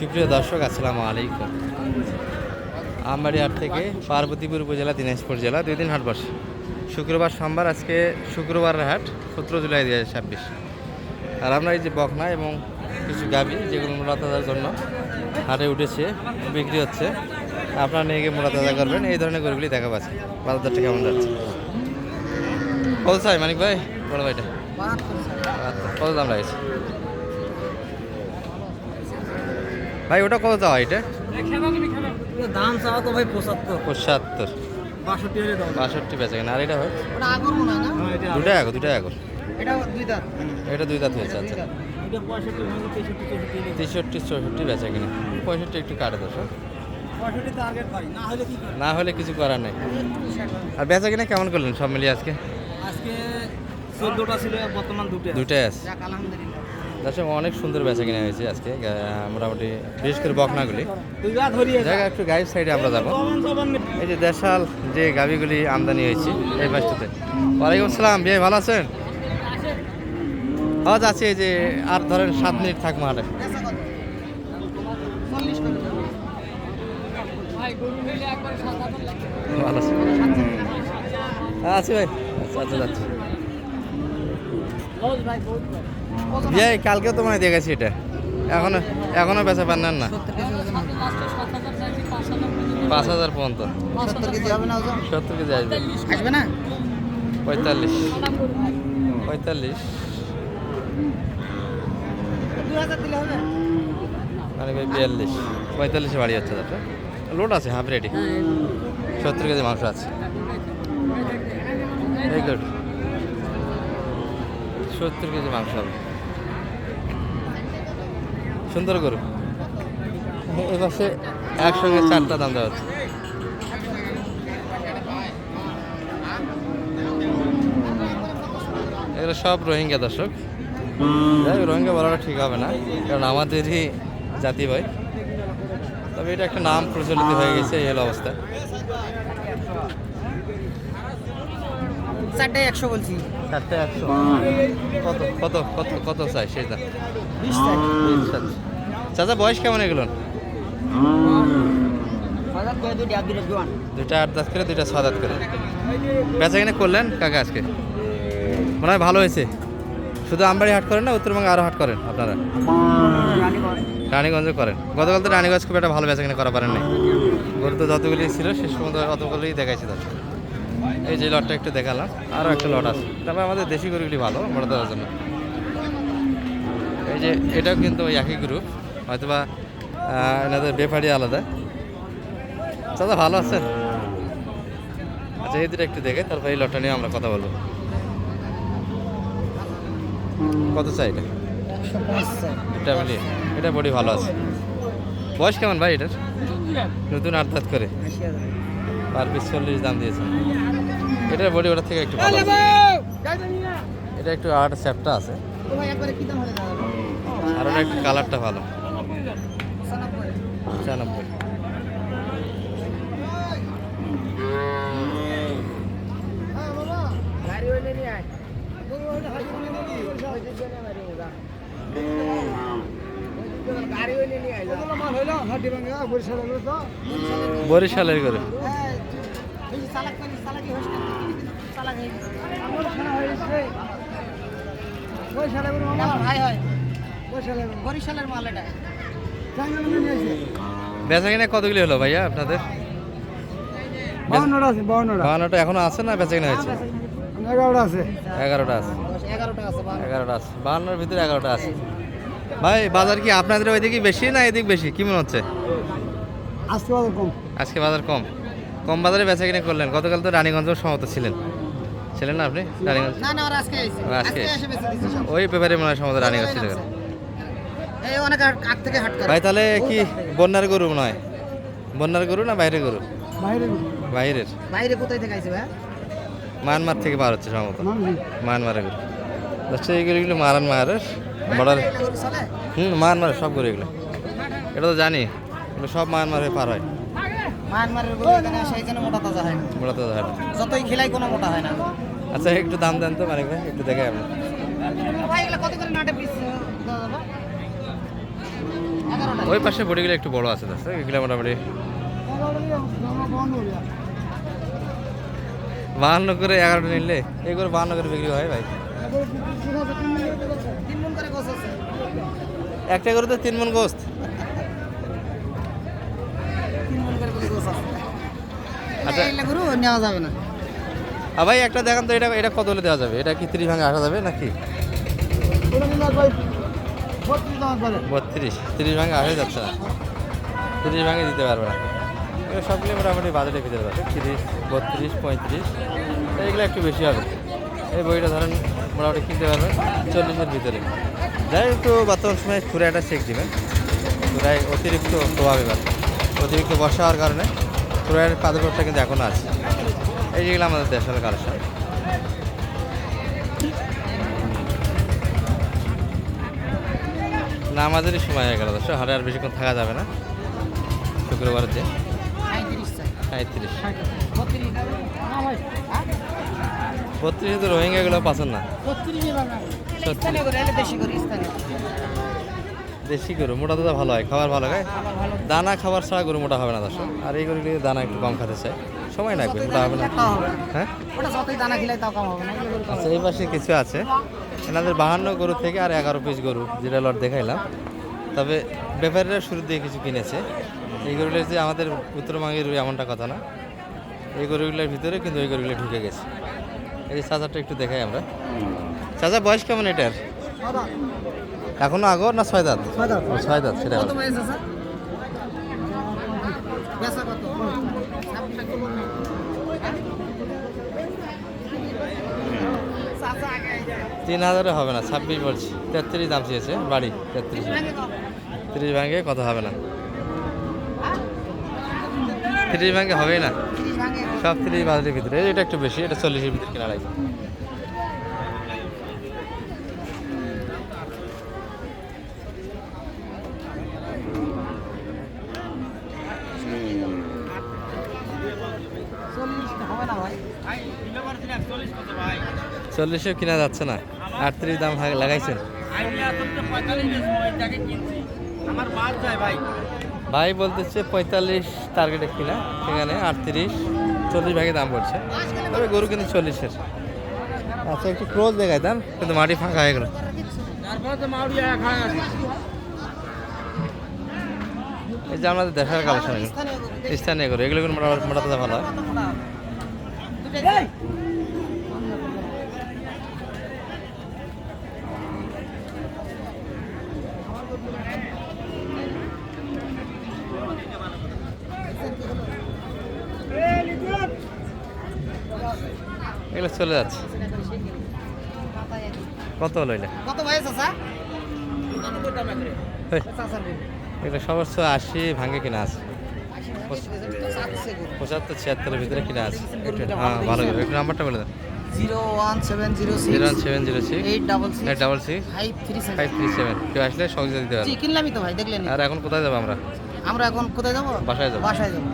সুপ্রিয় দর্শক, আসসালামু আলাইকুম। আমবাড়িহাট থেকে পার্বতীপুর উপজেলা, দিনাজপুর জেলা 2 দিন হাট বসে। শুক্রবার, সোমবার। আজকে শুক্রবারের হাট, 17 জুলাই 2026। আর আমরা এই যে বকনা এবং কিছু গাভী যেগুলো মোড়াতাজার জন্য হাটে উঠেছে, বিক্রি হচ্ছে। আপনারা নিয়ে গিয়ে মোড়াতাজা করবেন। এই ধরনের গরুগুলি দেখা পাচ্ছে। বাজারটা কেমন যাচ্ছে? কত চাই মানিক ভাই? বড় ভাইটা কত দাম লাগছে ভাই? ওটা কত চাওয়া? এটা দাম চাওয়া তো ভাই 75 62 বেচা কেনা। আর এটা হয় দুটা আগর। এটা দুই দাঁত হয়েছে। আচ্ছা, 63 64 বেচা কিনা। 65 একটু কাটে দর্শক, না হলে কিছু করার নেই। আর বেচা কিনা কেমন করলেন সব মিলিয়ে আজকে? 14টা ছিল, বর্তমান দুটাই আছে। দর্শক, অনেক সুন্দর বেচা কিনা হয়েছে আজকে। মোটামুটি বিশেষ করে বকনাগুলি। জায়গা একটু গাইড সাইডে আমরা যাবো। এই যে দেশাল যে গাভিগুলি আমদানি হয়েছে এই পাশটাতে। ওয়ালাইকুম আসসালাম ভাই, ভালো আছেন? হ্যাঁ যাচ্ছি। এই যে আর ধরেন 7 মিনিট থাকবো হাটে। ভালো আছি। আছি ভাই। আচ্ছা যাচ্ছি। ভাই কালকেও তোমায় দেখেছি এটা, এখনো বেচা পান না? 5,000 পর্যন্ত। 70 কেজি হবে না? 70 কেজি আসবে না? 45 2000 দিলে হবে? মানে ভাই 42 45 বাড়ি যাচ্ছে। দাদা লোড আছে, হাফ রেডি। 70 কেজি মাংস আছে। Very good. 70 কেজি মাংস হবে। সুন্দর গরু। এই পাশে একসঙ্গে 4টা দাম দেওয়া হচ্ছে। এগুলো সব রোহিঙ্গা দর্শক। রোহিঙ্গা বলাটা ঠিক হবে না, কারণ আমাদেরই জাতি ভাই। তবে এটা একটা নাম প্রচলিত হয়ে গেছে এই হলো অবস্থা। 4টায় 100 বলছি। 4টায় 100। কত কত কত কত চাই সেটা? 20 চাই। চাচা বয়স কেমন এগুলো? বাজার করে দুইটা আব্দুল জওয়ান। দুইটা 8 দাঁত করে, দুইটা 6 দাঁত করে। বেচা কিনা করলেন কাকা আজকে? মনে হয় ভালো হয়েছে। শুধু আমবাড়ি হাট করেন না, উত্তরবঙ্গে আরও হাট করেন আপনারা? রানীগঞ্জে করেন। গতকাল তো রানীগঞ্জ খুব একটা ভালো বেচা কিনা করা পারেন নাই। গরু তো যতগুলি ছিল শেষ পর্যন্ত অতগুলোই দেখাইছি দর্শক। এই যে লটটা একটু দেখালাম, আরও একটা লট আছে। তারপরে আমাদের দেশি গরুগুলি ভালো বড় দেওয়ার জন্য। এই যে এটাও কিন্তু ওই একই গ্রুপ, হয়তোবা এনাদের বেফারি আলাদা। দাদা ভালো আছেন? আচ্ছা, এই দুটো একটু দেখে তারপর এই লটটা নিয়ে আমরা কথা বলবো। কত চাই এটা? এটা মিলিয়ে এটা বডি ভালো আছে। বয়স কেমন ভাই এটার? নতুন 8 দাঁত করে, পার পিস 40 দাম দিয়েছে। এটার বডি ওটার থেকে একটু ভালো আছে। এটা একটু আট চ্যাপটা আছে, আর ওটা একটু কালারটা ভালো। 95। বরিশালের করে। বরিশালের মাল এটা। বেচা কিনা কতগুলি হলো ভাইয়া আপনাদের? 52টা এখনো আছে না বেচা কিনা হয়েছে? 11টা আছে। 11টা আছে। 11টা আছে। 52-র ভিতরে 11টা আছে। ভাই বাজার কি আপনাদের ওইদিকে বেশি না এদিক বেশি, কি মনে হচ্ছে? আজকে বাজার কম। আজকে বাজার কম। কম বাজারে বেচা কিনা করলেন। গতকাল তো রানীগঞ্জের সমত ছিলেন না আপনি? রানীগঞ্জ না ওরা আজকে আইছে। আজকে এসে বেঁচে দিছে সব। ওই ব্যাপারে মনে হয় সমত রানীগঞ্জ ছিল। এই অনেক আগ থেকে হাট করে। ভাই তাহলে কি বন্যার গরু নয়? বন্যার গরু না বাইরের গরু? বাইরের। বাইরে কোথায় থেকে আইছে ভাই? মায়ানমার থেকে বার হচ্ছে সম্ভবত। মায়ানমারের গরু। আচ্ছা, এই গরুগুলো মায়ানমারের বর্ডার। মায়ানমারের সব গরু এগুলো। এটা তো জানি, এগুলো সব মায়ানমারে পার হয়। মায়ানমারের গরু এখানে সেই জন্য মোটা তাজা হয় না। মোটা তাজা হয় না। যতই খেলাই কোনো মোটা হয় না। আচ্ছা, একটু দাম দেন তো মানিক ভাই, একটু দেখে আপনি। ভাই এগুলো কত করে নাটে পিস দাদা? 11টা। ওই পাশে বডিগুলো একটু বড় আছে দর্শক, এগুলো মোটামুটি 52 করে 11টা নিলে এগুলো 52 করে বিক্রি হয় ভাই। 3 মণ করে গোছ আছে। একটা করে তো 3 মণ গোস্ত। 3 মণ করে গোছ আছে। আচ্ছা। এগুলো গরু নেওয়া যাবে না। ভাই একটা দেখান তো, এটা এটা কত হলে দেওয়া যাবে? এটা কি 30 ভাঙে আসা যাবে নাকি? 32 30 ভাঙে আসা যাচ্ছে না, 30 ভাঙে দিতে পারবে না। এগুলো সবগুলো মোটামুটি বাজেটের ভিতরে যাবে, 30 32 35, এইগুলো একটু বেশি হবে। এই বইটা ধরেন মোটামুটি কিনতে পারবেন 40-এর ভিতরে। যাই একটু বর্তমান সময় খুঁড়াটা চেক দিবেন, খুঁড়ায় অতিরিক্ত প্রভাব এবার, অতিরিক্ত বর্ষা হওয়ার কারণে খুঁড়ায়ের প্রাদুর্ভাবটা কিন্তু এখনও আছে। এই যেগুলো আমাদের দেশের কালেকশন। নামাজেরই সময় হয়ে গেল দর্শক, হাটে আর বেশিক্ষণ থাকা যাবে না। শুক্রবারের দিন 35 চাই। 35 না ভাই। 32 তো রোহিঙ্গাগুলো পাচ্ছেন না। 32 এ বাবা। সত্যি। স্থানীয় গরু এলে দেশি গরু স্থানীয়। দেশি গরু মোটা তো ভালো হয়, খাবার ভালো হয়। আমার ভালো। দানা খাবার ছাড়া গরু মোটা হবে না দর্শক। আর এই গরুগুলি দানা একটু কম খেতে চাই, সময় লাগবে, মোটা হবে না। তাও হবে না। হ্যাঁ ওটা যতই দানা খিলাই তাও কম হবে না। এগুলো গরু কম আচ্ছা, এই পাশে কিছু আছে এনাদের 52 গরু থেকে আর 11 পিস গরু যেটা লট দেখাইলাম। তবে ব্যাপারীরা শুরু দিয়ে কিছু কিনেছে। এই গরুগুলো যে আমাদের উত্তরবঙ্গের এমনটা কথা না, এই গরুগুলোর ভিতরে কিন্তু ওই গরুগুলো ঢুকে গেছে। এই যে চাচারটা একটু দেখাই আমরা। চাচা বয়স কেমন এটার? দাদা, এখনো আগর না 6 দাঁত? 6 দাঁত। 6 দাঁত, সেটা কত বয়স আছে? বেচা কত? 3000 হবে না, 26 বলছি। 33 দাম চেয়েছে বাড়ি, 33। 30 ভাঙে কত হবে না, 30 ভাঙে হবেই না, 30 ভাঙে। সব 30 বাজারের ভিতরে। এটা একটু বেশি, এটা 40-এর ভিতরে কেনা লাগে। হবে না ভাই। 40-এও কিনা যাচ্ছে না, 38 দাম লাগাইছেন ভাই। বলতেছে 45 টার্গেটে কিনা, সেখানে 38 40 ভাগে দাম পড়ছে। তবে গরু কিন্তু 40-এর। আচ্ছা, একটু ক্রোজ দেখাই দাম, কিন্তু মাটি ফাঁকা হয়ে গেল। এই যে আমাদের দেখার কালেকশন, স্থানীয় গরু, এগুলো কিন্তু মোটা তাজা ভালো হয়। এগুলো চলে যাচ্ছে। কত হলো এটা? কত বয়স আছে? এই, এগুলো সর্বোচ্চ 80 ভাঙে কিনা আছে, 75 76-এর ভিতরে কিনা আছে। হ্যাঁ, ভালো করে একটু নাম্বারটা বলে দেন। 01706 01706 866 866 537। 537। কেউ আসলে সহজে দিতে জি পারবে। কিনলামই তো ভাই, দেখলেন। আর এখন কোথায় যাবো আমরা? আমরা এখন কোথায় যাবো? বাসায় যাবো। বাসায় যাবো।